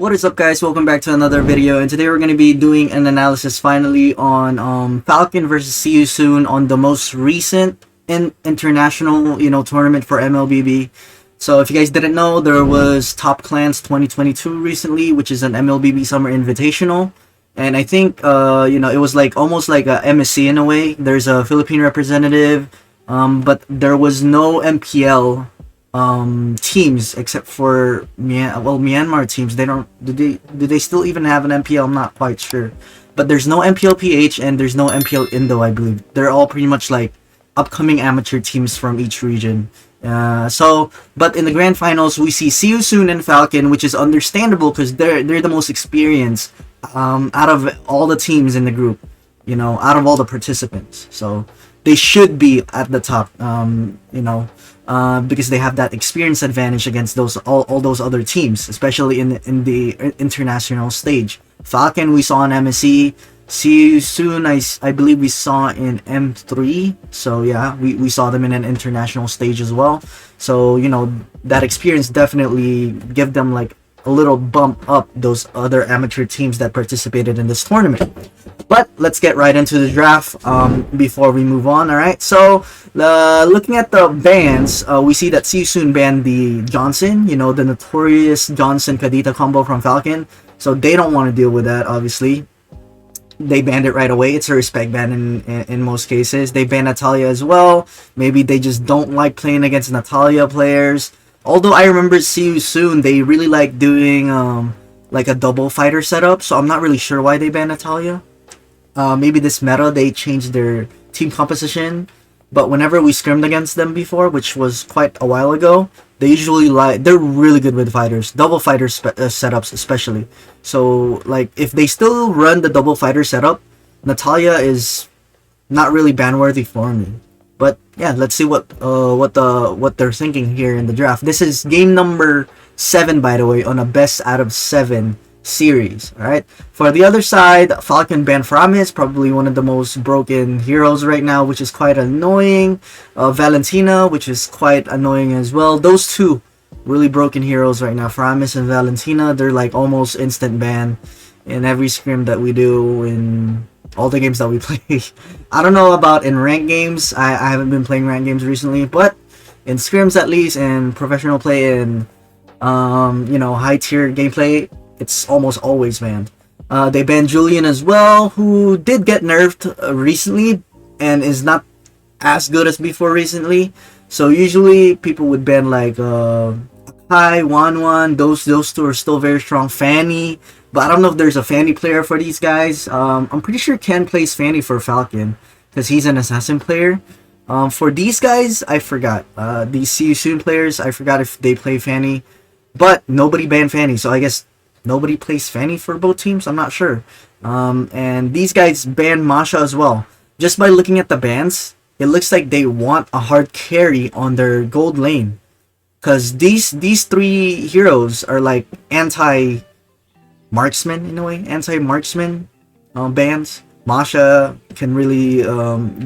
What is up, guys? Welcome back to another video, and today we're going to be doing an analysis finally on Falcon versus See You Soon on the most recent international tournament for MLBB. So if you guys didn't know, there was Top Clans 2022 recently, which is an MLBB Summer Invitational, and I think it was like almost like a MSC in a way. There's a Philippine representative, but there was no MPL teams except for Myanmar teams. They don't do they still even have an MPL? I'm not quite sure, but there's no MPL PH and there's no MPL Indo, I believe. They're all pretty much like upcoming amateur teams from each region. But in the grand finals we see See You Soon and Falcon, which is understandable because they're the most experienced out of all the teams in the group, out of all the participants. So they should be at the top, because they have that experience advantage against all those other teams, especially in the international stage. Falcon we saw in MSC. See You Soon I believe we saw in M3. So yeah, we saw them in an international stage as well. So that experience definitely give them like a little bump up those other amateur teams that participated in this tournament. But let's get right into the draft before we move on. Alright, so looking at the bans, we see that See You Soon banned the Johnson, the notorious Johnson Kadita combo from Falcon. So they don't want to deal with that, obviously. They banned it right away. It's a respect ban in most cases. They banned Natalia as well. Maybe they just don't like playing against Natalia players. Although I remember See You Soon, they really like doing like a double fighter setup. So I'm not really sure why they banned Natalia. Maybe this meta they changed their team composition. But whenever we scrimmed against them before, which was quite a while ago, they usually they're really good with fighters, double fighter setups especially. So like if they still run the double fighter setup, Natalia is not really ban worthy for me. But yeah, let's see what they're thinking here in the draft. This is game number 7, by the way, on a best out of 7 series. Alright, for the other side, Falcon banned Framis, probably one of the most broken heroes right now, which is quite annoying. Valentina, which is quite annoying as well. Those two really broken heroes right now, Framis and Valentina. They're like almost instant ban in every scrim that we do in all the games that we play. I don't know about in ranked games. I haven't been playing ranked games recently, but in scrims at least, and professional play and high tier gameplay, it's almost always banned. They banned Julian as well, who did get nerfed recently and is not as good as before recently. So usually people would ban like Akai, Wanwan. Those two are still very strong. Fanny, but I don't know if there's a Fanny player for these guys. I'm pretty sure Ken plays Fanny for Falcon because he's an assassin player. For these guys, I forgot. These See You Soon players, I forgot if they play Fanny, but nobody banned Fanny, so I guess nobody plays Fanny for both teams. I'm not sure. And these guys banned Masha as well. Just by looking at the bans, it looks like they want a hard carry on their gold lane, because these three heroes are like anti-marksman in a way, anti-marksman bans. Masha can really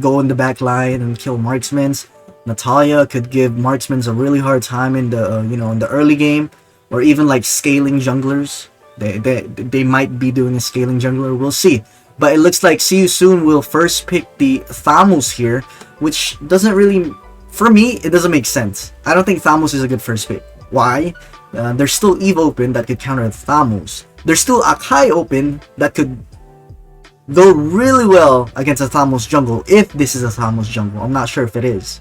go in the back line and kill marksmans. Natalia could give marksmans a really hard time in the in the early game, or even like scaling junglers. They might be doing a scaling jungler. We'll see. But it looks like See You Soon will first pick the Thamos here, which doesn't really, for me, it doesn't make sense. I don't think Thamos is a good first pick. Why? There's still Eve open that could counter Thamos. There's still Akai open that could go really well against a Thamos jungle, if this is a Thamos jungle. I'm not sure if it is.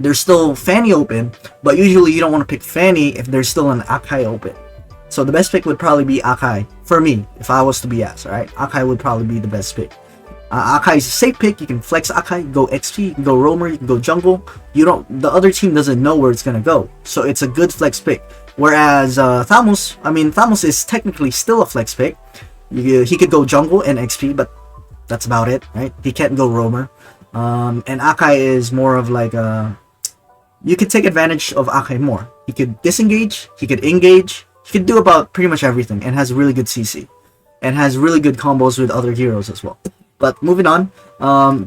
There's still Fanny open, but usually you don't want to pick Fanny if there's still an Akai open. So the best pick would probably be Akai, for me, if I was to be asked, alright? Akai would probably be the best pick. Akai is a safe pick. You can flex Akai, go XP, you can go roamer, you can go jungle. The other team doesn't know where it's gonna go, so it's a good flex pick. Whereas Thamos is technically still a flex pick. He could go jungle and XP, but that's about it, right? He can't go roamer. And Akai is more of like you could take advantage of Akai more. He could disengage, he could engage, he could do about pretty much everything, and has really good CC, and has really good combos with other heroes as well. But moving on,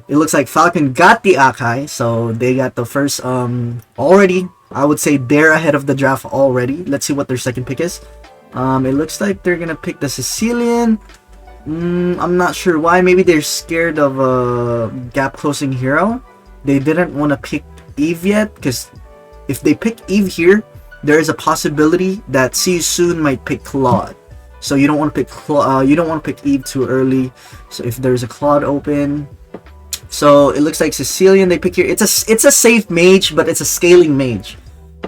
it looks like Falcon got the Akai, so they got the first already. I would say they're ahead of the draft already. Let's see what their second pick is. It looks like they're gonna pick the Sicilian. I'm not sure why. Maybe they're scared of a gap closing hero. They didn't want to pick Eve yet, because if they pick Eve here, there is a possibility that See You Soon might pick Claude. So you don't want to pick you don't want to pick Eve too early. So if there's a Claude open, so it looks like Sicilian they pick here. It's a safe mage, but it's a scaling mage.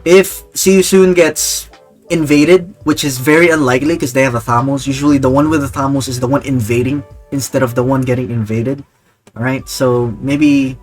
If See You Soon gets invaded, which is very unlikely because they have a Thamos. Usually the one with the Thamos is the one invading instead of the one getting invaded. Alright, so maybe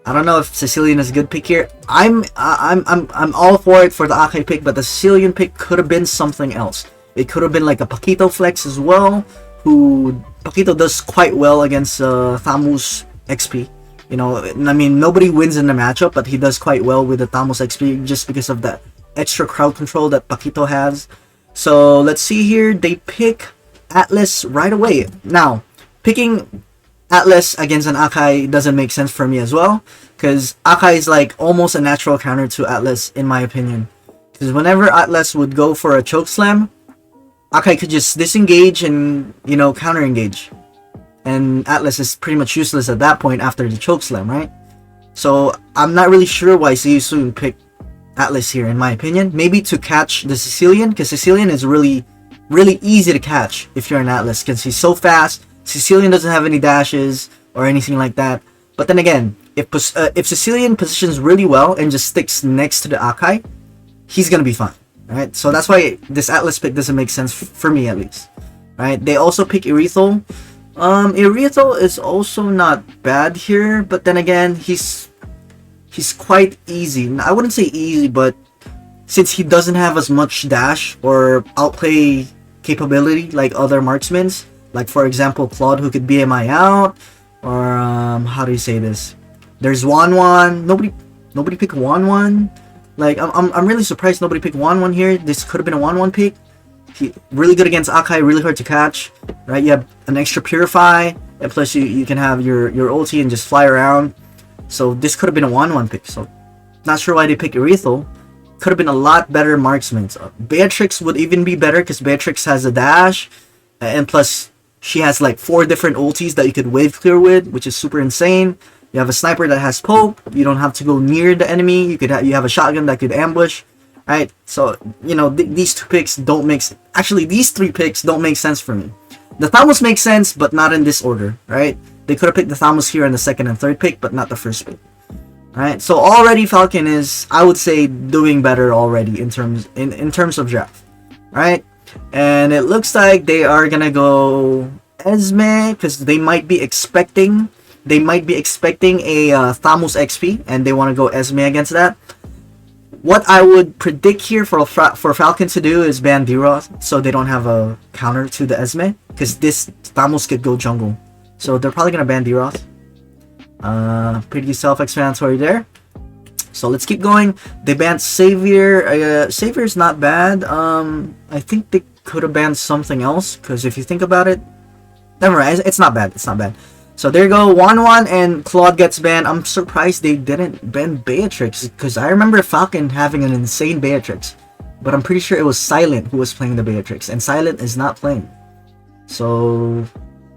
I don't know if Sicilian is a good pick here. I'm all for it for the Akai pick, but the Sicilian pick could have been something else. It could have been like a Paquito flex as well, who Paquito does quite well against Thamos XP. You know, I mean, nobody wins in the matchup, but he does quite well with the Thamos XP just because of that extra crowd control that Paquito has. So let's see here. They pick Atlas right away. Now, picking Atlas against an Akai doesn't make sense for me as well, because Akai is like almost a natural counter to Atlas in my opinion. Because whenever Atlas would go for a choke slam, Akai could just disengage and, you know, counter engage. And Atlas is pretty much useless at that point after the choke slam, right? So I'm not really sure why See You Soon picked Atlas here in my opinion. Maybe to catch the Sicilian, because Sicilian is really easy to catch if you're an Atlas, because he's so fast. Sicilian doesn't have any dashes or anything like that. But then again, if Sicilian positions really well and just sticks next to the Akai, he's gonna be fine. Right? So that's why this Atlas pick doesn't make sense for me at least. Right? They also pick Irithel. Irithel is also not bad here, but then again, he's quite easy. I wouldn't say easy, but since he doesn't have as much dash or outplay capability like other marksmen, like for example Claude, who could BMI out, or how do you say this? There's Wanwan. Nobody picked Wanwan. Like I'm really surprised nobody picked Wanwan here. This could have been a Wanwan pick. He really good against Akai, really hard to catch. Right? You have an extra Purify, and plus you can have your ulti and just fly around. So this could have been a 1-1 pick. So not sure why they picked Irithel. Could have been a lot better marksmen. Beatrix would even be better because Beatrix has a dash, and plus she has like 4 different ultis that you could wave clear with, which is super insane. You have a sniper that has poke. You don't have to go near the enemy. You have a shotgun that could ambush. Right? So you know these 2 picks don't make actually these 3 picks don't make sense for me. The Thamos makes sense, but not in this order. Right? They could have picked the Thamos here in the 2nd and 3rd pick, but not the 1st pick. Alright, so already Falcon is, I would say, doing better already in terms of draft. Right? And it looks like they are gonna go Esme, because they might be expecting a Thamos XP, and they want to go Esme against that. What I would predict here for Falcon to do is ban D-Roth, so they don't have a counter to the Esme, because this Thamos could go jungle. So they're probably gonna ban D-Roth. Pretty self-explanatory there. So let's keep going. They banned Savior. Savior's not bad. I think they could have banned something else, because if you think about it, never mind. It's not bad. It's not bad. So there you go. 1-1 and Claude gets banned. I'm surprised they didn't ban Beatrix, because I remember Falcon having an insane Beatrix, but I'm pretty sure it was Silent who was playing the Beatrix, and Silent is not playing. So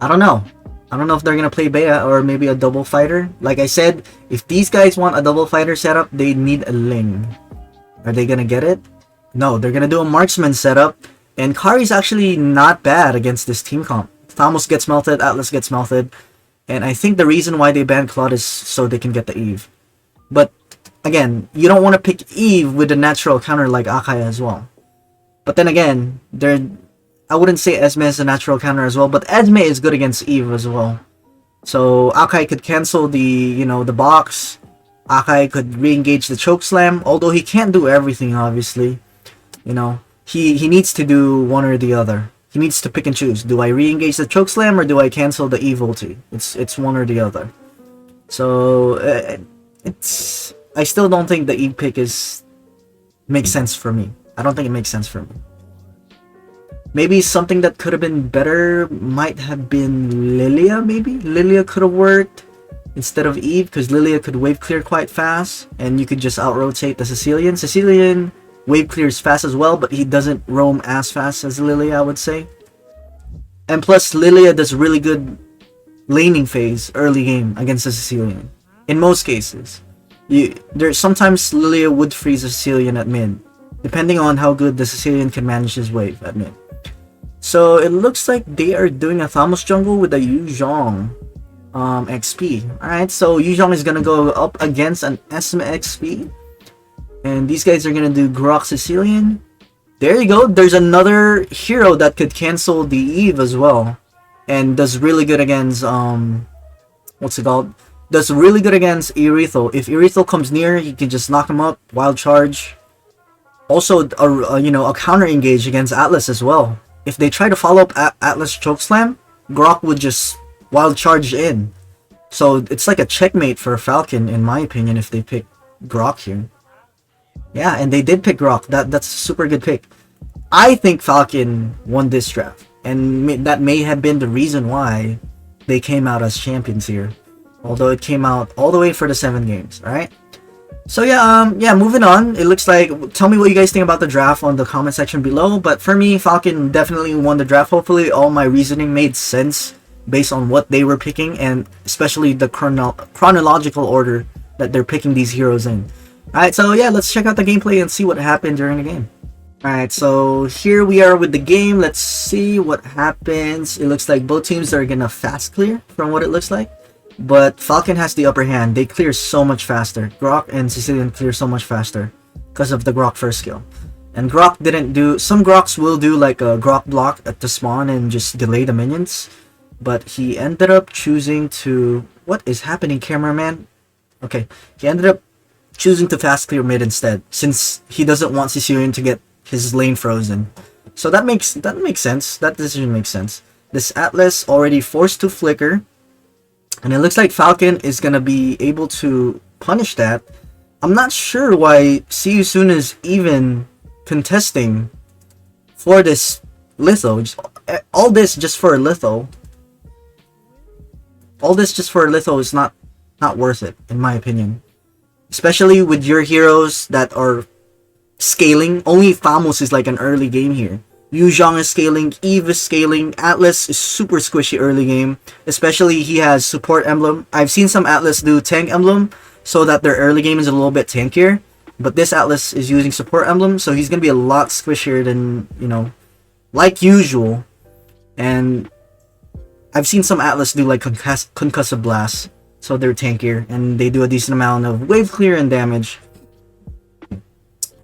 I don't know. I don't know if they're gonna play Bea or maybe a double fighter. Like I said, if these guys want a double fighter setup, they need a Ling. Are they gonna get it? No, they're gonna do a marksman setup. And Kari's actually not bad against this team comp. Thamos gets melted, Atlas gets melted. And I think the reason why they banned Claude is so they can get the Eve. But again, you don't want to pick Eve with a natural counter like Akai as well. But then again, I wouldn't say Esme is a natural counter as well, but Esme is good against Eve as well. So Akai could cancel the box. Akai could re-engage the choke slam, although he can't do everything obviously. You know, he needs to do one or the other. He needs to pick and choose. Do I re-engage the choke slam or do I cancel the Eve ulti? It's one or the other. So I still don't think the Eve pick makes sense for me. I don't think it makes sense for me. Maybe something that could have been better might have been Lilia, maybe? Lilia could have worked instead of Eve, because Lilia could wave clear quite fast, and you could just out-rotate the Sicilian. Sicilian wave clears fast as well, but he doesn't roam as fast as Lilia, I would say. And plus, Lilia does really good laning phase early game against the Sicilian. In most cases. There's sometimes Lilia would freeze a Sicilian at mid, depending on how good the Sicilian can manage his wave at mid. So it looks like they are doing a Thamos jungle with a Yu Zhong XP. Alright, so Yu Zhong is gonna go up against an Esme XP. And these guys are gonna do Grok Sicilian. There you go, there's another hero that could cancel the Eve as well. And does really good against what's it called? Does really good against Irithel. If Irithel comes near, he can just knock him up, wild charge. Also, a counter engage against Atlas as well. If they try to follow up Atlas chokeslam, Grok would just wild charge in. So it's like a checkmate for Falcon, in my opinion, if they pick Grok here. Yeah, and they did pick Grok. That's a super good pick. I think Falcon won this draft, and that may have been the reason why they came out as champions here. Although it came out all the way for the 7 games, alright? So yeah, moving on. It looks like, tell me what you guys think about the draft on the comment section below. But for me, Falcon definitely won the draft. Hopefully all my reasoning made sense based on what they were picking, and especially the chronological order that they're picking these heroes in. Alright, so yeah, let's check out the gameplay and see what happened during the game. Alright, so here we are with the game. Let's see what happens. It looks like both teams are gonna fast clear from what it looks like. But Falcon has the upper hand. They clear so much faster. Grok and Sicilian clear so much faster because of the Grok first skill. And Grok didn't do... Some Groks will do like a Grok block at the spawn and just delay the minions. But he ended up choosing to... What is happening, cameraman? Okay, he ended up choosing to fast clear mid instead, since he doesn't want Sicilian to get his lane frozen. So that makes sense. That decision makes sense. This Atlas already forced to flicker. And it looks like Falcon is going to be able to punish that. I'm not sure why See You Soon is even contesting for this Litho. All this just for a Litho. All this just for a Litho is not worth it, in my opinion. Especially with your heroes that are scaling. Only Thamos is like an early game here. Yu Zhong is scaling, Eve is scaling, Atlas is super squishy early game. Especially he has support emblem. I've seen some Atlas do tank emblem so that their early game is a little bit tankier. But this Atlas is using support emblem, so he's going to be a lot squishier than, like usual. And I've seen some Atlas do like concussive blast, so they're tankier and they do a decent amount of wave clear and damage.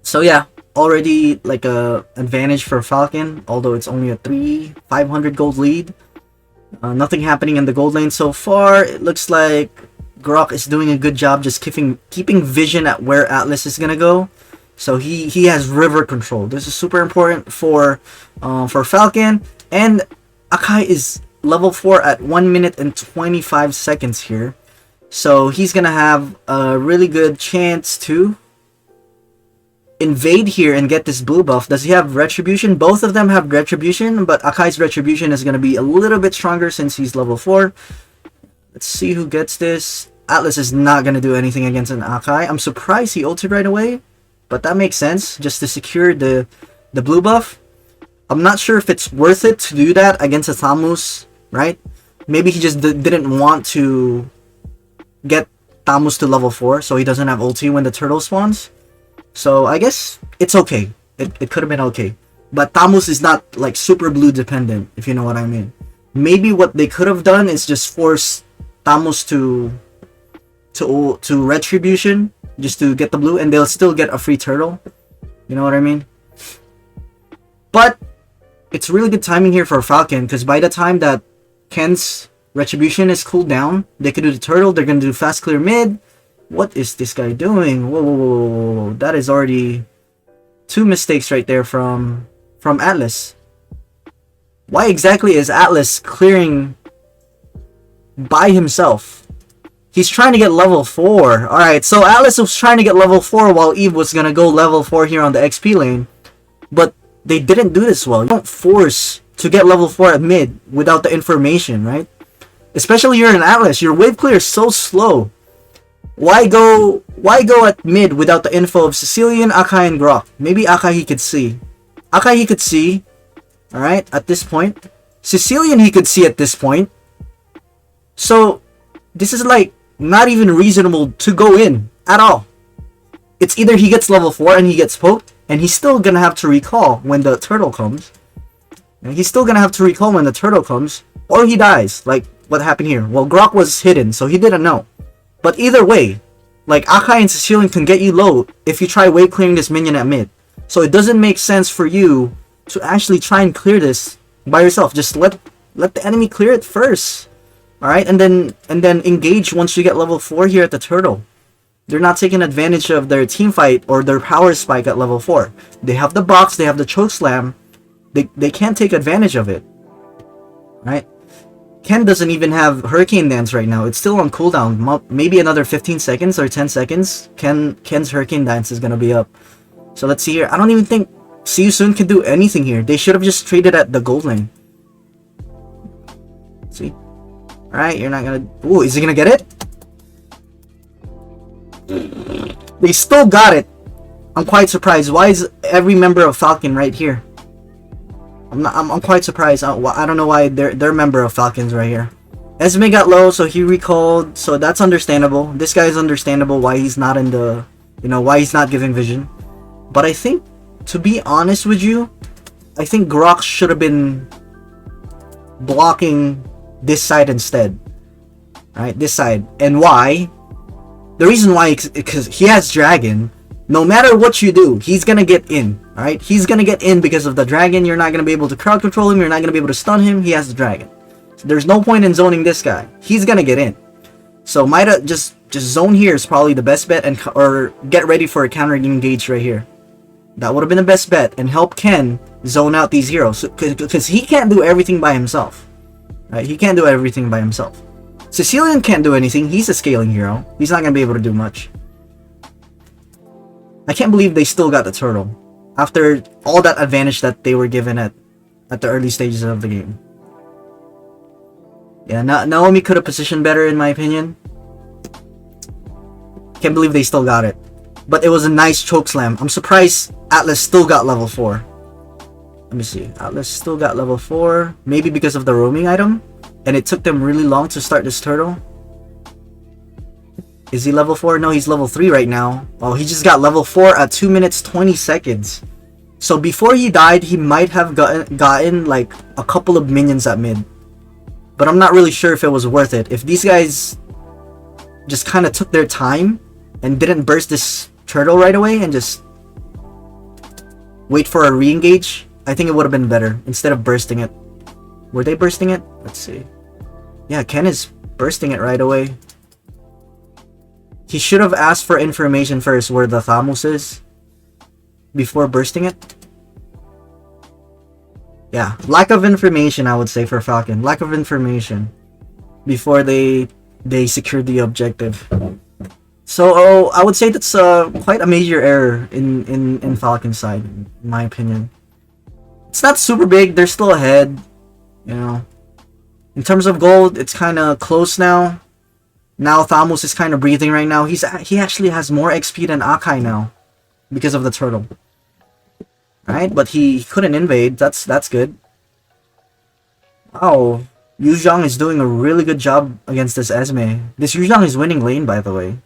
So yeah, already like a advantage for Falcon, although it's only a 500 gold lead. Nothing happening in the gold lane so far. It looks like Grok is doing a good job just keeping vision at where Atlas is gonna go. So he has river control. This is super important for Falcon. And Akai is level 4 at 1 minute and 25 seconds here. So he's gonna have a really good chance to invade here and get this blue buff. Does he have retribution? Both of them have retribution, but Akai's retribution is going to be a little bit stronger since he's level 4. Let's see who gets this. Atlas is not going to do anything against an Akai. I'm surprised he ulted right away, but that makes sense just to secure the blue buff. I'm not sure if it's worth it to do that against a Thamos, right? Maybe he just didn't want to get Thamos to level 4 so he doesn't have ulti when the turtle spawns. So I guess it's okay. It could have been okay. But Thamos is not like super blue dependent, if you know what I mean. Maybe what they could have done is just force Thamos to retribution just to get the blue, and they'll still get a free turtle. You know what I mean? But it's really good timing here for Falcon, because by the time that Ken's retribution is cooled down, they could do the turtle. They're gonna do fast clear mid. What is this guy doing? Whoa. That is already 2 mistakes right there from Atlas. Why exactly is Atlas clearing by himself? He's trying to get level 4. Alright, so Atlas was trying to get level 4 while Eve was gonna go level 4 here on the XP lane. But they didn't do this well. You don't force to get level 4 at mid without the information, right? Especially you're an Atlas. Your wave clear is so slow. Why go Why go at mid without the info of Sicilian, Akai, and Grok? Maybe Akai he could see. Akai he could see. Alright, at this point. Sicilian he could see at this point. So, this is like not even reasonable to go in at all. It's either he gets level 4 and he gets poked, and he's still gonna have to recall when the turtle comes. And he's still gonna have to recall when the turtle comes, or he dies, like what happened here. Well, Grok was hidden, so he didn't know. But either way, like Akai and Sicilian can get you low if you try wave clearing this minion at mid. So it doesn't make sense for you to actually try and clear this by yourself. Just let the enemy clear it first. Alright, and then engage once you get level 4 here at the turtle. They're not taking advantage of their team fight or their power spike at level 4. They have the box, they have the choke slam. They can't take advantage of it. Right? Ken doesn't even have Hurricane Dance right now. It's still on cooldown. Maybe another 15 seconds or 10 seconds. Ken's Hurricane Dance is gonna be up. So let's see here. I don't even think See You Soon can do anything here. They should have just traded at the gold lane. See? Alright, you're not gonna... Ooh, is he gonna get it? They still got it. I'm quite surprised. Why is every member of Falcon right here? I'm quite surprised. I don't know why they're member of Falcons right here. Esme got low, so he recalled. So that's understandable. This guy is understandable why he's not in the... You know, why he's not giving vision. But I think, to be honest with you, I think Grok should have been blocking this side instead. Alright, this side. And why? The reason why is because he has Dragon. No matter what you do, he's gonna get in. Alright? He's gonna get in because of the Dragon. You're not gonna be able to crowd control him. You're not gonna be able to stun him. He has the Dragon. So there's no point in zoning this guy. He's gonna get in. So Maida just zone here is probably the best bet, and or get ready for a counter engage right here. That would have been the best bet, and help Ken zone out these heroes because he can't do everything by himself. Right? He can't do everything by himself. Sicilian can't do anything. He's a scaling hero. He's not gonna be able to do much. I can't believe they still got the turtle after all that advantage that they were given at the early stages of the game. Yeah, Naomi could have positioned better in my opinion. Can't believe they still got it. But it was a nice choke slam. I'm surprised Atlas still got level 4. Let me see. Atlas still got level 4. Maybe because of the roaming item. And it took them really long to start this turtle. Is he level 4? No, he's level 3 right now. Oh, he just got level 4 at 2 minutes 20 seconds. So before he died, he might have gotten like a couple of minions at mid. But I'm not really sure if it was worth it. If these guys just kind of took their time and didn't burst this turtle right away and just wait for a re-engage, I think it would have been better instead of bursting it. Were they bursting it? Let's see. Yeah, Ken is bursting it right away. He should have asked for information first where the Thamus is before bursting it. Yeah, lack of information, I would say, for Falcon. Lack of information before they secured the objective. So I would say that's quite a major error in Falcon's side, in my opinion. It's not super big. They're still ahead. You know, in terms of gold, it's kind of close now. Now Thamus is kind of breathing right now. He actually has more XP than Akai now because of the turtle. Right, but he couldn't invade. That's good. Wow, Yu Zhang is doing a really good job against this Esme. This Yu Zhang is winning lane, by the way.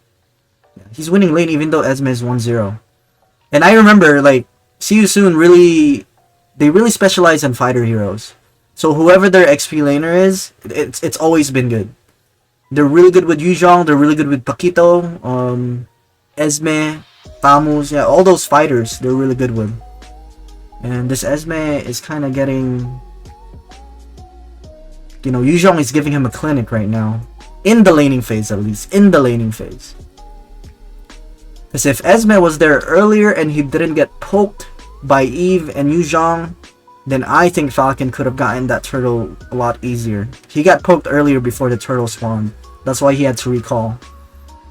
Yeah, he's winning lane even though Esme is 1-0. And I remember, like, See You Soon they really specialize in fighter heroes. So whoever their XP laner is, it's always been good. They're really good with Yu Zhang, they're really good with Paquito, Esme, Thamus, yeah, all those fighters they're really good with. And this Esme is kind of getting... You know, Yu Zhang is giving him a clinic right now. In the laning phase, at least. In the laning phase. Because if Esme was there earlier and he didn't get poked by Eve and Yu Zhang, then I think Falcon could have gotten that turtle a lot easier. He got poked earlier before the turtle spawned. That's why he had to recall.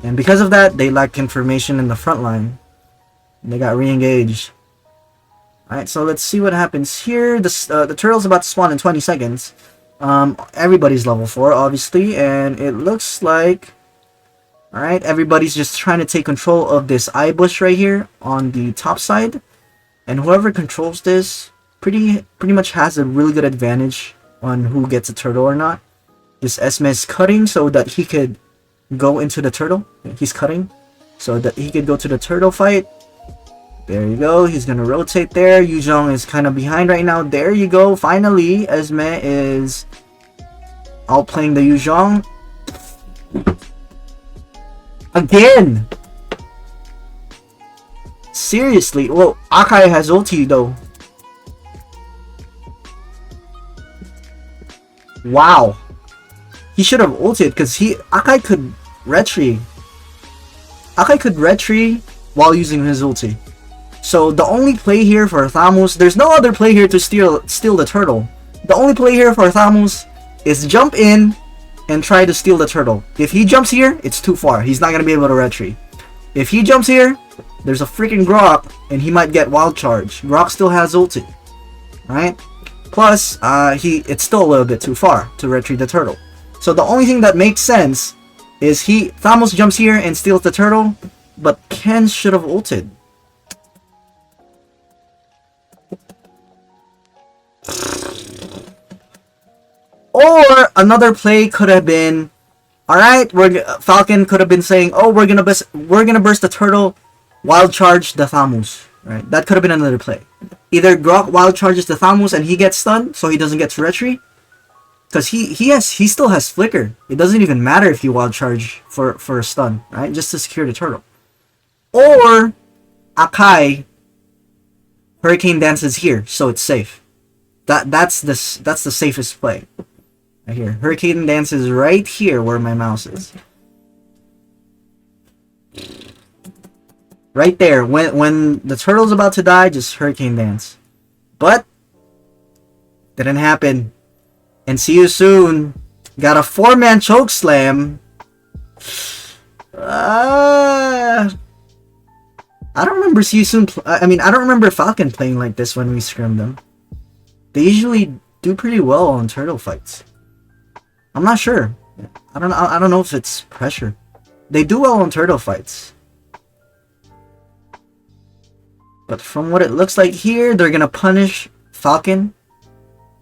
And because of that, they lacked information in the front line. And they got re-engaged. Alright, so let's see what happens here. The turtle's about to spawn in 20 seconds. Everybody's level 4, obviously. And it looks like... Alright, everybody's just trying to take control of this eye bush right here on the top side. And whoever controls this pretty much has a really good advantage on who gets a turtle or not. This Esme is cutting so that he could go into the turtle. He's cutting so that he could go to the turtle fight. There you go. He's gonna rotate there. Yu Zhong is kind of behind right now. There you go. Finally, Esme is outplaying the Yu Zhong. Again! Seriously? Well, Akai has ulti though. Wow. He should have ulted because Akai could retry. Akai could retry while using his ulti. So the only play here for Thamus, there's no other play here to steal the turtle. The only play here for Thamus is jump in and try to steal the turtle. If he jumps here, it's too far. He's not going to be able to retry. If he jumps here, there's a freaking Grok and he might get wild charge. Grok still has ulti. Right? Plus, it's still a little bit too far to retry the turtle. So the only thing that makes sense is Thamus jumps here and steals the turtle, but Ken should have ulted. Or another play could have been, alright, Falcon could have been saying, oh, we're gonna burst the turtle, wild charge the Thamus. Right? That could have been another play. Either Grok wild charges the Thamus and he gets stunned, so he doesn't get to retry. Because he still has flicker. It doesn't even matter if you wild charge for a stun, right? Just to secure the turtle. Or Akai Hurricane dances here, so it's safe. That's the safest play. Right here. Hurricane dance is right here where my mouse is. Right there. When the turtle's about to die, just Hurricane dance. But didn't happen. And see you soon. Got a 4-man choke slam. I don't remember see you soon. I don't remember Falcon playing like this when we scrimmed them. They usually do pretty well on turtle fights. I'm not sure. I don't know if it's pressure. They do well on turtle fights. But from what it looks like here, they're gonna punish Falcon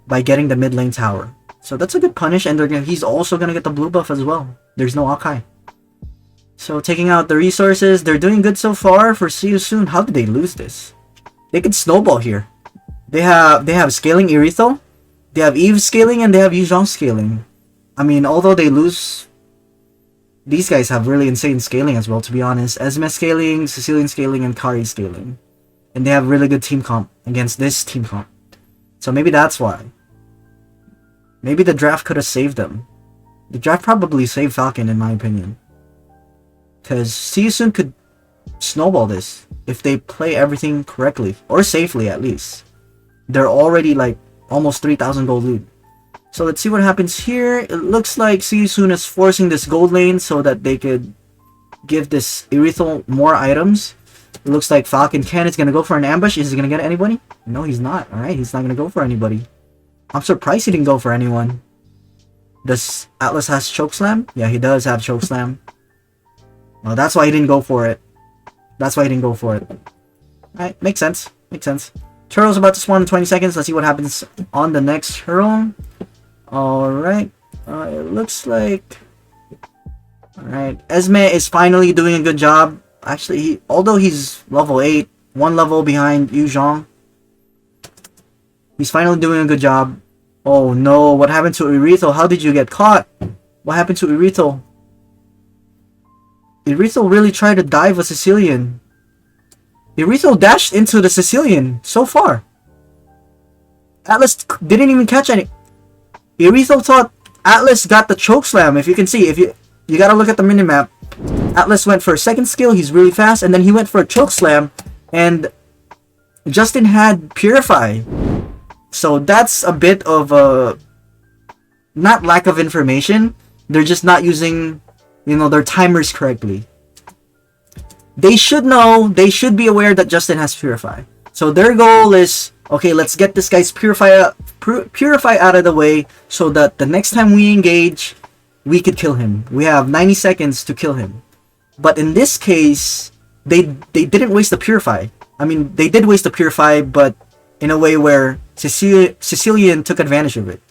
by getting the mid lane tower. So that's a good punish, and he's also gonna get the blue buff as well. There's no Akai. So taking out the resources, they're doing good so far for See You Soon. How did they lose this? They could snowball here. They have scaling Irithel, they have Eve scaling, and they have Yu Zhong scaling. Although they lose, these guys have really insane scaling as well, to be honest. Esme scaling, Sicilian scaling, and Kari scaling. And they have really good team comp against this team comp. So maybe that's why. Maybe the draft could have saved them. The draft probably saved Falcon, in my opinion. Because See You Soon could snowball this if they play everything correctly. Or safely, at least. They're already like almost 3,000 gold lead. So let's see what happens here. It looks like See You Soon is forcing this gold lane so that they could give this Irithel more items. It looks like Falcon Ken is going to go for an ambush. Is he going to get anybody? No, he's not. Alright, he's not going to go for anybody. I'm surprised he didn't go for anyone. Does Atlas has chokeslam? Yeah, he does have chokeslam. Well, that's why he didn't go for it. Alright, makes sense. Turtle's about to spawn in 20 seconds. Let's see what happens on the next turtle. Alright. It looks like... Alright. Esme is finally doing a good job. Actually, although he's level 8, 1 level behind Yu Zhong, he's finally doing a good job. Oh no, what happened to Irithel? How did you get caught? What happened to Irithel? Irithel really tried to dive a Sicilian. Irithel dashed into the Sicilian so far. Atlas didn't even catch any. Irithel thought Atlas got the chokeslam. If you can see, you gotta look at the minimap. Atlas went for a second skill, he's really fast, and then he went for a chokeslam, and Justin had Purify. So that's a bit of a... not lack of information, they're just not using, their timers correctly. They should know, they should be aware that Justin has Purify. So their goal is, okay, let's get this guy's Purify out of the way, so that the next time we engage, we could kill him. We have 90 seconds to kill him. But in this case, they didn't waste the Purify. I mean, they did waste the Purify, but in a way where Sicilian took advantage of it.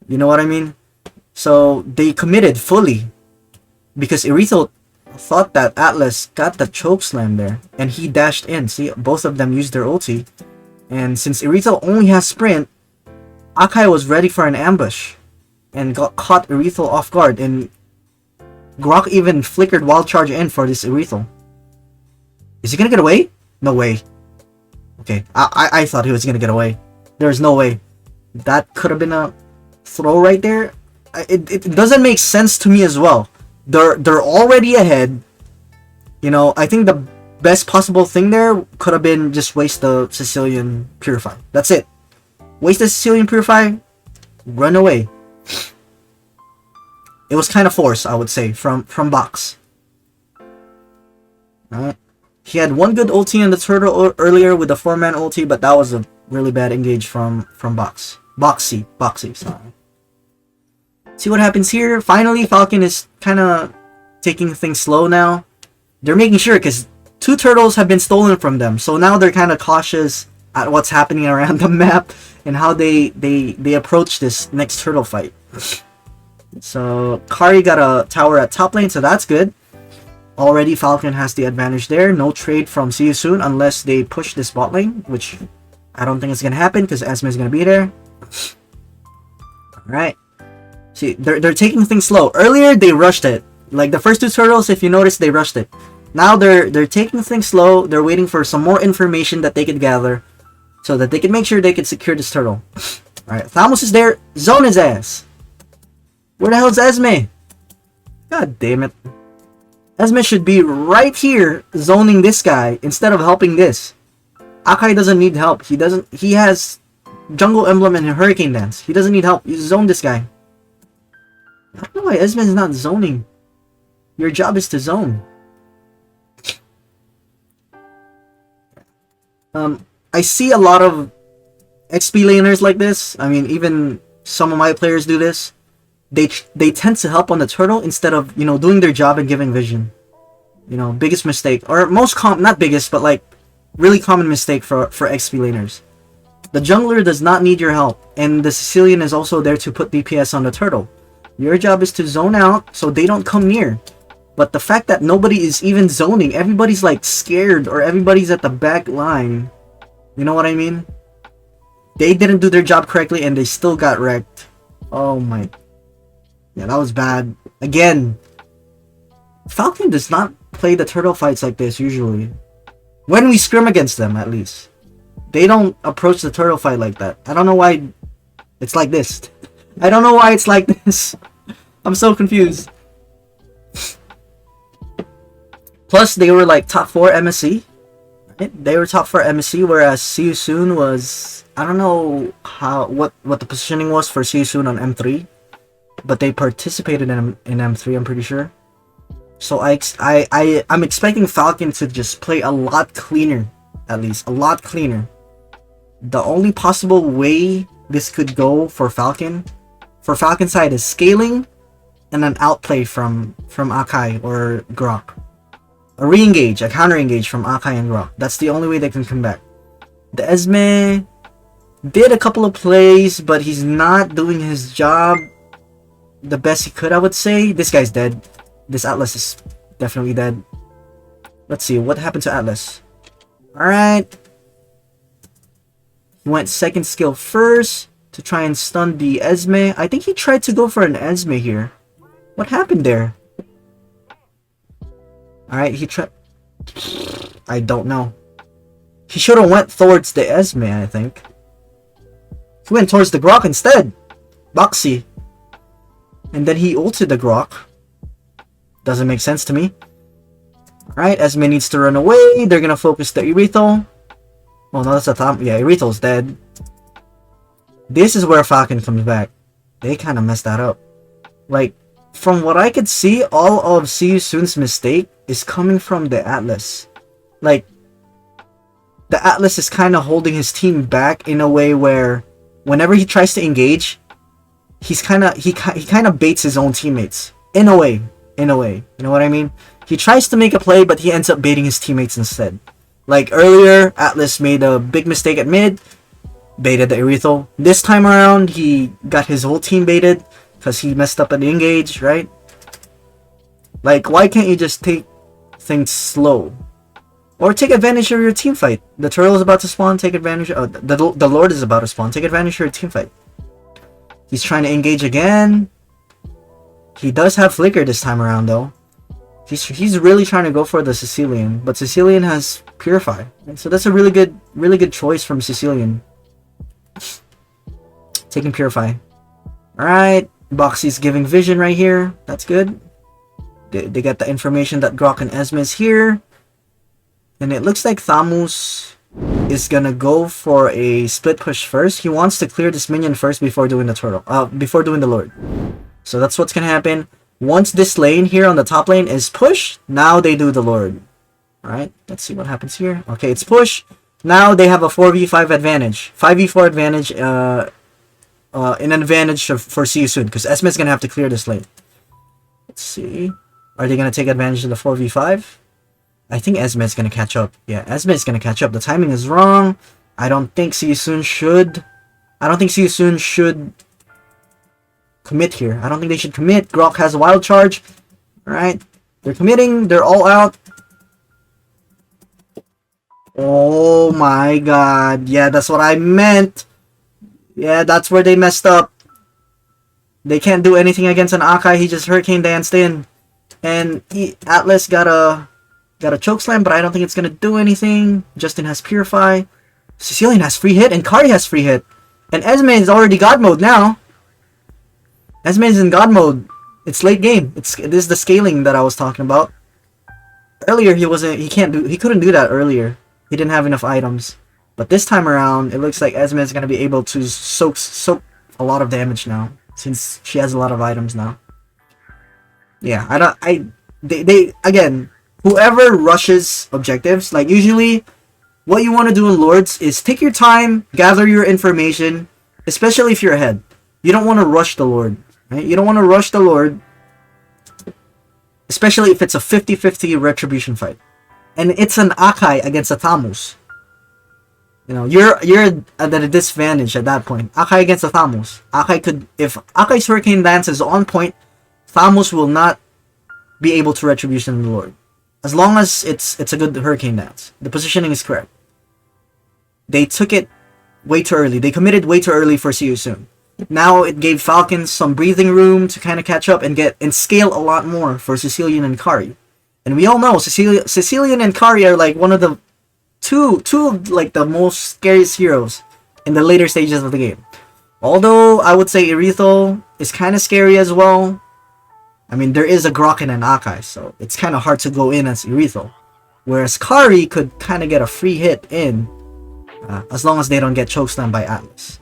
You know what I mean? So they committed fully because Irithel thought that Atlas got the choke slam there, and he dashed in. See, both of them used their ulti, and since Irithel only has sprint, Akai was ready for an ambush and got caught Irithel off guard, and Grok even flickered wild charge in for this Irithel. Is he gonna get away? No way. Okay, I thought he was gonna get away. There's no way. That could have been a throw right there. It doesn't make sense to me as well. They're already ahead. You know, I think the best possible thing there could have been just waste the Sicilian Purify. That's it. Waste the Sicilian Purify, run away. It was kind of forced, I would say, from Box. Alright. He had one good ulti in the turtle earlier with the 4-man ulti, but that was a really bad engage from Box. Boxy, sorry. See what happens here. Finally, Falcon is kind of taking things slow now. They're making sure, because 2 turtles have been stolen from them. So now they're kind of cautious at what's happening around the map and how they approach this next turtle fight. So Kari got a tower at top lane, so that's good. Already Falcon has the advantage there. No trade from See You Soon unless they push this bot lane, which I don't think is going to happen because Esme is going to be there. Alright. See, they're taking things slow. Earlier, they rushed it. Like the first 2 turtles, if you notice, they rushed it. Now they're taking things slow. They're waiting for some more information that they could gather so that they can make sure they can secure this turtle. Alright, Thamos is there. Zone his ass. Where the hell is Esme? God damn it. Esme should be right here zoning this guy instead of helping this. Akai doesn't need help. He has Jungle Emblem and Hurricane Dance. He doesn't need help. You zone this guy. I don't know why Esme is not zoning. Your job is to zone. I see a lot of XP laners like this. I mean, even some of my players do this. They tend to help on the turtle instead of, you know, doing their job and giving vision. You know, biggest mistake, or not biggest, but like really common mistake for XP laners. The jungler does not need your help, and the Sicilian is also there to put DPS on the turtle. Your job is to zone out so they don't come near. But the fact that nobody is even zoning, everybody's like scared or everybody's at the back line. You know what I mean? They didn't do their job correctly and they still got wrecked. Oh my. Yeah, that was bad. Again, Falcon does not play the turtle fights like this usually. When we scrim against them, at least. They don't approach the turtle fight like that. I don't know why it's like this. I don't know why it's like this. I'm so confused. Plus, they were like top 4 MSC. Right? They were top 4 MSC, whereas See You Soon was... I don't know what the positioning was for See You Soon on M3. But they participated in M3, I'm pretty sure. So I'm expecting Falcon to just play a lot cleaner. At least, a lot cleaner. The only possible way this could go for Falcon side is scaling and an outplay from Akai or Grok. A re-engage, a counter-engage from Akai and Grok. That's the only way they can come back. The Esme did a couple of plays, but he's not doing his job the best he could, I would say. This guy's dead. This Atlas is definitely dead. Let's see, what happened to Atlas? Alright. He went second skill first to try and stun the Esme. I think he tried to go for an Esme here. What happened there? Alright, he tried... I don't know. He should have went towards the Esme, I think. He went towards the Grok instead. Boxy. And then he ulted the Grok. Doesn't make sense to me. Alright, Esme needs to run away. They're gonna focus the Irithel. Oh no, that's a top. Yeah, Irithel's dead. This is where Falcon comes back. They kind of messed that up. Like, from what I could see, all of See You Soon's mistake is coming from the Atlas. Like, the Atlas is kind of holding his team back in a way where whenever he tries to engage, he kind of baits his own teammates. In a way. You know what I mean? He tries to make a play, but he ends up baiting his teammates instead. Like earlier, Atlas made a big mistake at mid, baited the Aerithal. This time around, he got his whole team baited because he messed up at the engage, right? Like, why can't you just take things slow? Or take advantage of your team fight. The turtle is about to spawn, take advantage of... the Lord is about to spawn, take advantage of your team fight. He's trying to engage again. He does have Flicker this time around, though. He's really trying to go for the Sicilian, but Sicilian has Purify. And so that's a really good choice from Sicilian. Taking Purify. Alright, Boxy's giving Vision right here. That's good. They get the information that Grok and Esme is here. And it looks like Thamus is gonna go for a split push first. He wants to clear this minion first before doing the turtle. Before doing the Lord. So that's what's gonna happen. Once this lane here on the top lane is pushed, now they do the Lord. Alright, let's see what happens here. Okay, it's push. Now they have a 4v5 advantage. 5v4 advantage, an advantage for See You Soon, because Esme is gonna have to clear this lane. Let's see. Are they gonna take advantage of the 4v5? I think Esme is gonna catch up. Yeah, Esme is gonna catch up. The timing is wrong. I don't think See You Soon should... I don't think See You Soon should commit here. I don't think they should commit. Grok has a wild charge. Alright. They're committing. They're all out. Oh my god. Yeah, that's what I meant. Yeah, that's where they messed up. They can't do anything against an Akai. He just Hurricane Danced in. And Atlas got a Chokeslam, but I don't think it's gonna do anything. Justin has Purify. Sicilian has free hit, and Kari has free hit. And Esme is already God mode now. Esme is in God mode. It's late game. This is the scaling that I was talking about. Earlier he couldn't do that earlier. He didn't have enough items. But this time around, it looks like Esme is gonna be able to soak a lot of damage now, since she has a lot of items now. Yeah, they again, whoever rushes objectives, like usually what you want to do in Lords is take your time, gather your information, especially if you're ahead. You don't want to rush the Lord, right? You don't want to rush the Lord, especially if it's a 50-50 retribution fight. And it's an Akai against a Thamus. You know, you're at a disadvantage at that point. Akai against a Thamus. If Akai's Hurricane Dance is on point, Thamus will not be able to retribution the Lord. As long as it's a good Hurricane Dance. The positioning is correct. They took it way too early. They committed way too early for See You Soon. Now it gave Falcon some breathing room to kind of catch up and scale a lot more for Sicilian and Kari. And we all know Sicilian and Kari are like one of the two like the most scariest heroes in the later stages of the game. Although I would say Aerithal is kind of scary as well. I mean, there is a Grok and an Akai, so it's kind of hard to go in as Aerithal. Whereas Kari could kind of get a free hit in, as long as they don't get chokeslammed by Atlas.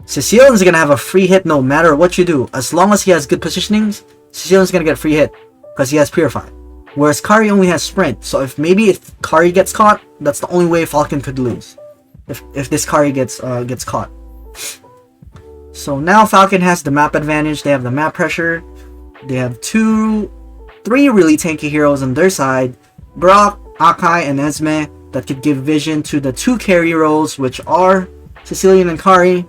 Sicilian's gonna have a free hit no matter what you do. As long as he has good positionings, Sicilian's gonna get free hit, because he has Purify. Whereas Kari only has Sprint, so if Kari gets caught, that's the only way Falcon could lose. If this Kari gets caught. So now Falcon has the map advantage, they have the map pressure, they have three really tanky heroes on their side, Grok, Akai, and Esme, that could give vision to the two carry roles, which are Sicilian and Kari.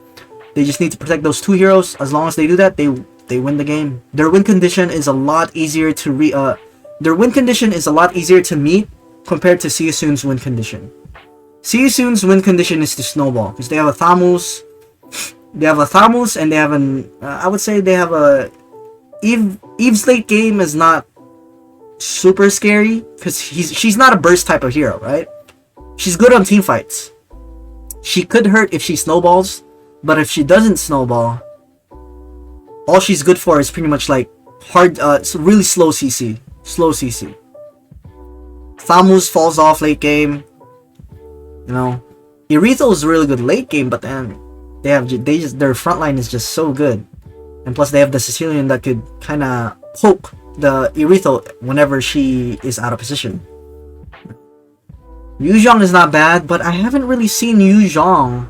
They just need to protect those two heroes. As long as they do that, they win the game. Their win condition is a lot easier to meet compared to See You Soon's win condition. See You Soon's win condition is to snowball, because they have a Thamus. They have a Thamus, and they have I would say they have a... Eve's late game is not super scary, because she's not a burst type of hero, right? She's good on team fights. She could hurt if she snowballs, but if she doesn't snowball, all she's good for is pretty much like hard, really slow CC. Slow CC. Thamus falls off late game. You know, Aerithal is really good late game, but then their frontline is just so good, and plus they have the Sicilian that could kind of poke the Aerithal whenever she is out of position. Yu Zhong is not bad, but I haven't really seen Yu Zhong.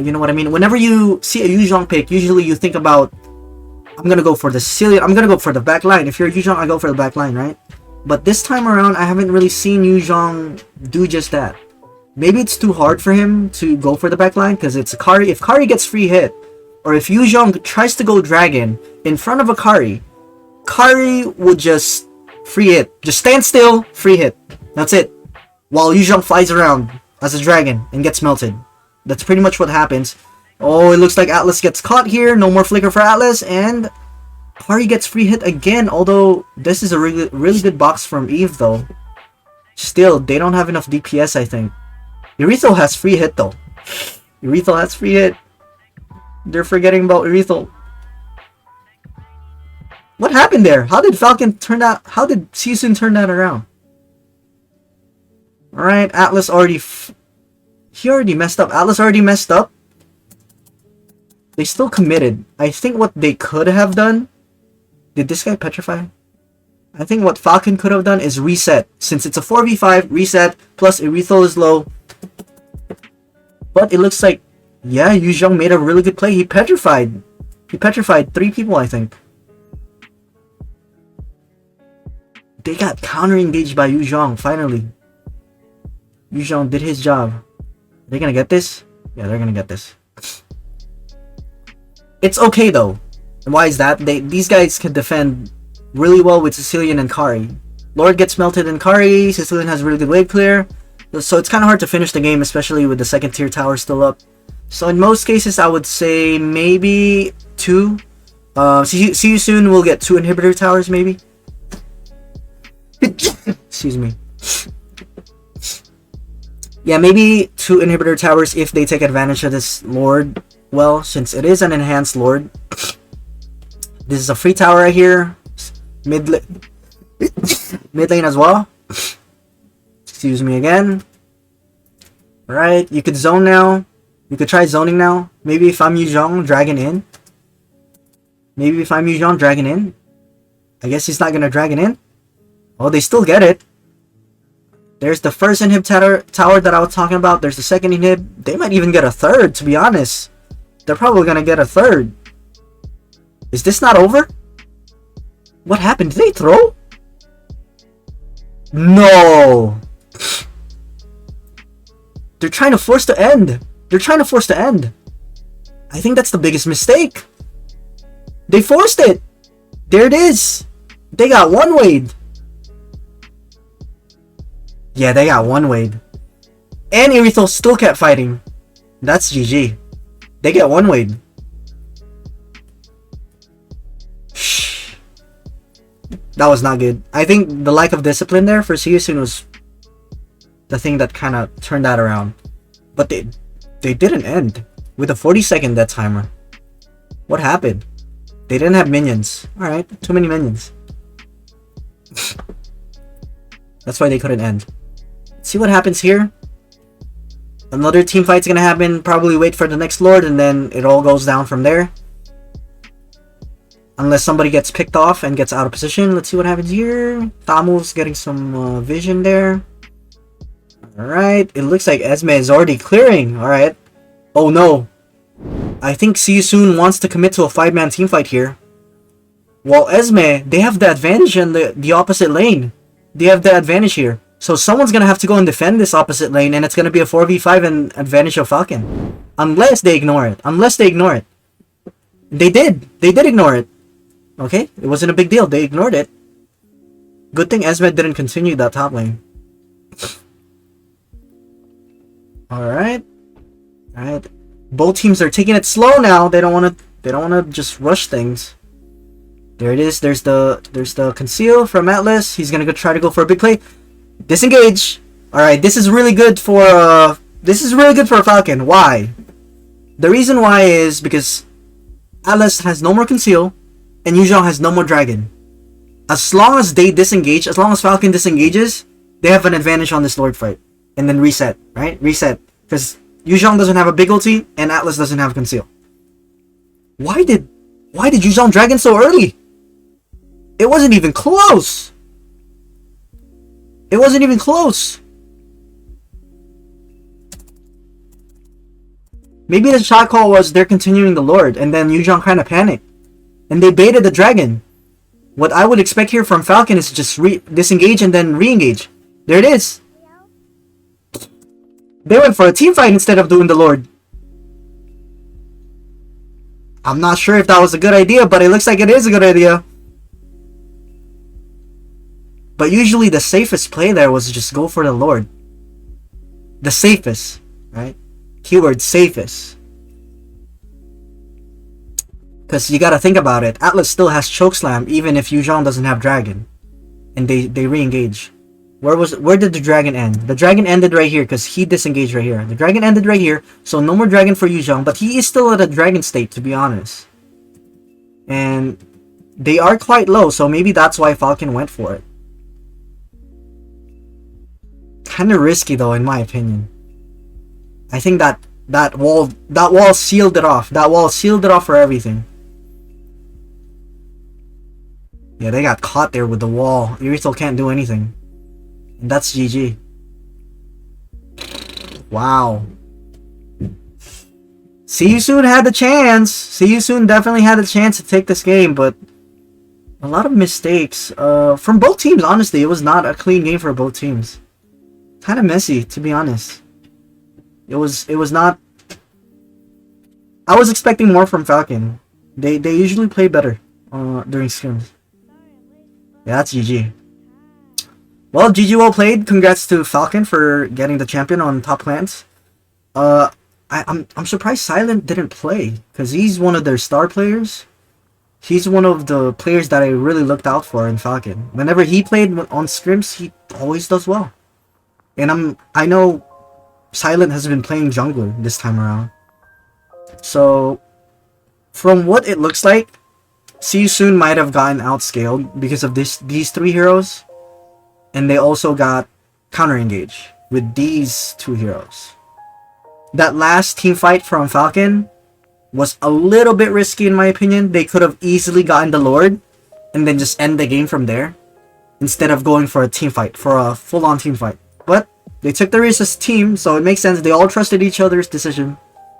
You know what I mean? Whenever you see a Yu Zhong pick, usually you think about I'm gonna go for the Sicilian. I'm gonna go for the back line. If you're Yu Zhong, I go for the back line, right? But this time around, I haven't really seen Yu Zhong do just that. Maybe it's too hard for him to go for the back line because it's Akari. If Kari gets free hit, or if Yu Zhong tries to go dragon in front of Akari, Kari would just free hit. Just stand still, free hit. That's it. While Yu Zhong flies around as a dragon and gets melted. That's pretty much what happens. Oh, it looks like Atlas gets caught here. No more flicker for Atlas, and Kari gets free hit again. Although this is a really good box from Eve, though. Still, they don't have enough DPS, I think. Urethel has free hit, though. Urethel has free hit. They're forgetting about Urethel. What happened there? How did Falcon turn that? How did Season turn that around? Alright, Atlas already... he already messed up. Atlas already messed up. They still committed. I think what they could have done... Did this guy petrify? I think what Falcon could have done is reset. Since it's a 4v5, reset, plus Urethel is low. But it looks like... yeah, Yu Zhong made a really good play. He petrified. He petrified 3 people, I think. They got counter-engaged by Yu Zhong, finally. Yu Zhong did his job. Are they gonna get this? Yeah, they're gonna get this. It's okay though. And why is that? These guys can defend really well with Sicilian and Kari. Lord gets melted in Kari, Sicilian has really good wave clear. So it's kind of hard to finish the game, especially with the second tier tower still up. So in most cases, I would say maybe 2. See you soon, we'll get 2 inhibitor towers maybe. Excuse me. Yeah, maybe 2 inhibitor towers if they take advantage of this Lord. Well, since it is an enhanced Lord. This is a free tower right here. Mid lane as well. Excuse me again. Alright, you could zone now. You could try zoning now. Maybe if I'm Yu Zhong, dragon in. Maybe if I'm Yu Zhong, dragon in. I guess he's not gonna dragon in. Oh, they still get it. There's the first inhib tower that I was talking about. There's the second inhib. They might even get a third, to be honest. They're probably gonna get a third. Is this not over? What happened? Did they throw? No! They're trying to force the end. They're trying to force the end. I think that's the biggest mistake. They forced it. There it is. They got one wade. Yeah, they got one wade. And Urethel still kept fighting. That's GG. They get one wade. That was not good. I think the lack of discipline there for Season was the thing that kind of turned that around. But they didn't end with a 40-second death timer. What happened? They didn't have minions. Alright, too many minions. That's why they couldn't end. Let's see what happens here. Another team fight's gonna happen. Probably wait for the next Lord and then it all goes down from there. Unless somebody gets picked off and gets out of position. Let's see what happens here. Tamu's getting some vision there. Alright, it looks like Esme is already clearing. Alright. Oh no. I think See You Soon wants to commit to a 5-man team fight here. While Esme, they have the advantage in the opposite lane. They have the advantage here. So someone's gonna have to go and defend this opposite lane and it's gonna be a 4v5 and advantage of Falcon. Unless they ignore it. Unless they ignore it. They did. They did ignore it. Okay, it wasn't a big deal. They ignored it. Good thing Esmed didn't continue that top lane. Alright. Alright. Both teams are taking it slow now. They don't wanna just rush things. There it is. There's the conceal from Atlas. He's gonna try to go for a big play. Disengage. Alright, this is really good for Falcon. Why? The reason why is because Atlas has no more conceal and Yu Zhong has no more dragon. As long as they disengage, as long as Falcon disengages, they have an advantage on this Lord fight. And then reset, right? Reset. Because Yu Zhong doesn't have a big ulti and Atlas doesn't have conceal. Why did Yu Zhong dragon so early? It wasn't even close. It wasn't even close. Maybe the shot call was they're continuing the Lord and then Yu Zhong kind of panicked. And they baited the dragon. What I would expect here from Falcon is just disengage and then re-engage. There it is. They went for a team fight instead of doing the Lord. I'm not sure if that was a good idea, but it looks like it is a good idea. But usually the safest play there was just go for the Lord. The safest, right? Keyword safest. Because you gotta think about it. Atlas still has Chokeslam even if Yuzhong doesn't have Dragon. And they re-engage. Where did the dragon end? The dragon ended right here because he disengaged right here. The dragon ended right here, so no more dragon for Yuzhong, but he is still at a dragon state, to be honest. And they are quite low, so maybe that's why Falcon went for it. Kinda risky though, in my opinion. I think that wall sealed it off. That wall sealed it off for everything. Yeah, they got caught there with the wall. Irithel can't do anything. And that's GG. Wow. See You Soon had the chance. See You Soon definitely had the chance to take this game, but a lot of mistakes from both teams. Honestly, it was not a clean game for both teams. Kind of messy, to be honest. It was not. I was expecting more from Falcon. They usually play better during scrims. Yeah, that's GG. Well, GG well played. Congrats to Falcon for getting the champion on top clans. I'm surprised Silent didn't play because he's one of their star players. He's one of the players that I really looked out for in Falcon. Whenever he played on scrims, he always does well. And I know Silent has been playing jungler this time around. So from what it looks like, See You Soon might have gotten outscaled because of these three heroes. And they also got counter engage with these two heroes. That last team fight from Falcon was a little bit risky in my opinion. They could have easily gotten the Lord and then just end the game from there instead of going for a team fight, for a full-on team fight. But they took the risk as a team, so it makes sense. They all trusted each other's decision.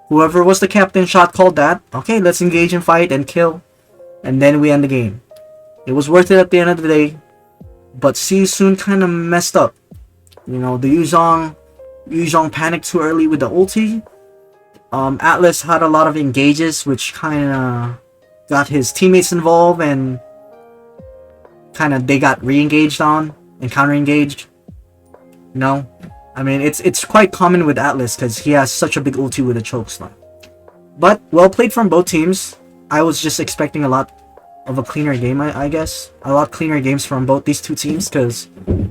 Whoever was the captain shot called that. Okay, let's engage and fight and kill. And then we end the game. It was worth it at the end of the day. But See You Soon kind of messed up. You know, the Yuzhong panicked too early with the ulti. Atlas had a lot of engages, which kind of got his teammates involved, and kind of they got re-engaged on and counter-engaged. You know, I mean, it's quite common with Atlas because he has such a big ulti with a chokeslam. But well played from both teams. I was just expecting a lot of a cleaner game, I guess. A lot cleaner games from both these two teams, because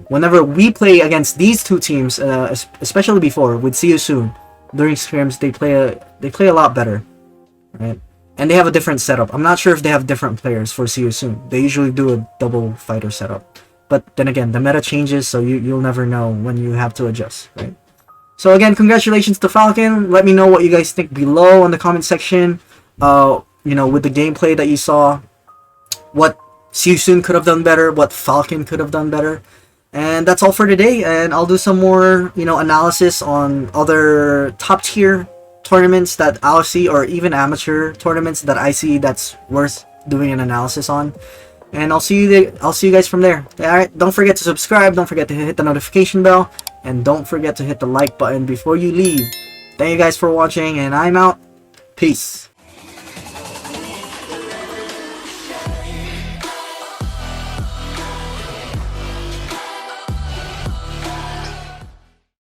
whenever we play against these two teams, especially before with See You Soon, during scrims they play a lot better, right? And they have a different setup. I'm not sure if they have different players for See You Soon. They usually do a double fighter setup, but then again, the meta changes, so you'll never know when you have to adjust, right? So again, congratulations to Falcon. Let me know what you guys think below in the comment section. You know, with the gameplay that you saw, what See You Soon could have done better, what Falcon could have done better. And that's all for today, and I'll do some more, you know, analysis on other top tier tournaments that I'll see, or even amateur tournaments that I see that's worth doing an analysis on. And I'll see you guys from there. Alright, don't forget to subscribe, don't forget to hit the notification bell, and don't forget to hit the like button before you leave. Thank you guys for watching, and I'm out. Peace.